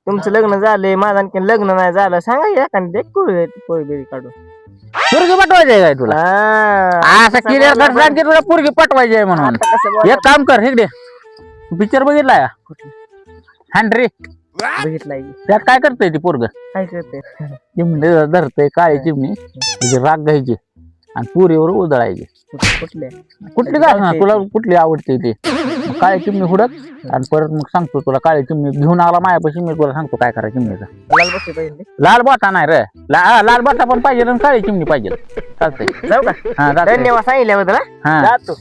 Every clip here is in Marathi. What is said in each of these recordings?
तुमचं लग्न झालंय माझं आणखी लग्न नाही झालं सांगा एखादी पोरगी काढून पोरगी पटवायची आहे काय तुला असं क्लिअर कर सांग की तुला पोरगी पटवायची आहे म्हणून एक काम कर इकडे पिक्चर बघितलाय हँड्री बघितलाय त्यात काय करतय ती पोरग काय करते चिमणी धरतय काळी चिमणी त्याची राग घ्यायची आणि पुरीवर उधळायची कुठली काय ना तुला कुठली आवडते ती काळी चिमणी हुडक आणि परत मग सांगतो तुला काळी चिमणी घेऊन आला मायापाशी मी तुला सांगतो काय करा चिमणीचा लाल बसते पाहिजे लाल बोटा नाही रे लाल बोटा पण पाहिजे आणि काळी चिमणी पाहिजे चालतंय जाऊ का हा जातंय. धन्यवाद सांगितल्याबद्दल हा जातो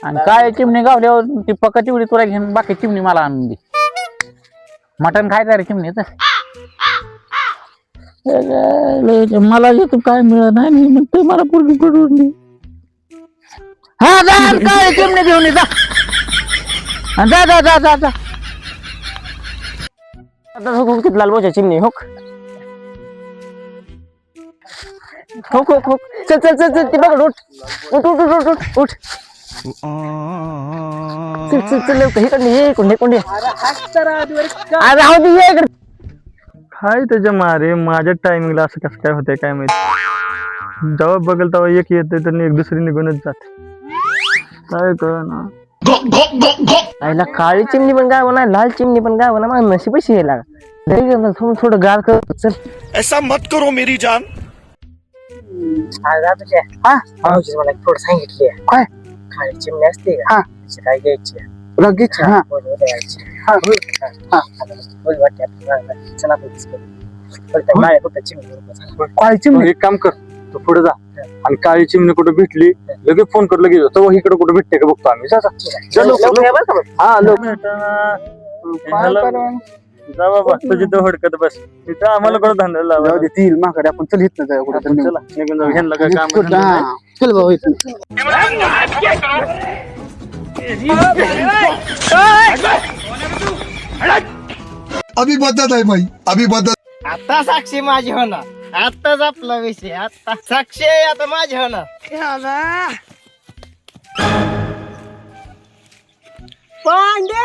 आणि काळी चिमणी गावल्यावर ती पक्का चिवडी तुला घेऊन बाकी चिमणी मला आणून दे मटण खायचं रे चिमणीच मला येतो काय मिळत नाही मी म्हणते मला पोरगी पडवून दे हा जा काळी चिमणी घेऊन ये जा जा जा जा जा जा आता हो लाल बोचा चिमणी हो हो हो हो चल चल चल चल ती बघ उठ उठ उठ उठ उठ उठ चल चल चल लवकर इकडे ये कोंडे अरे राहू दे ये इकडे काय त्याच्या मारे माझ्या टायमिंगला असं कसं काय होतंय काय माहिती जेव्हा बघल तेव्हा एक येते तर एक दुसरी निघूनच जाते काय कळना आईला काळी चिमणी पण गाव ना लाल चिमणी पण गाव ना मला नशीबशी यायला थोडं गार कर चल ऐसा मत करो मेरी जान मला थोडं सांगितले काय काळी चिमणी असते का काय घ्यायची लगेच काळी चिमणी एक काम कर तू पुढे जा आणि काळी चिमणी कुठे भेटली लगेच फोन कर लगेच तेव्हा इकडे कुठे भेटते का बघतो आम्ही जा बाबा तुझी तो हडकत बस तिथं आम्हाला कुठं धंदा लावा तील माकडे आपण चल हित जाऊ कुठं चला निघून जाऊ ह्यांना काय काम चल बाबा इथं अभी बदत है भाई अभी बदत आता साक्षी माझी होणार आताच आपला विषय आता साक्षी आहे आता माझी होणार पांडे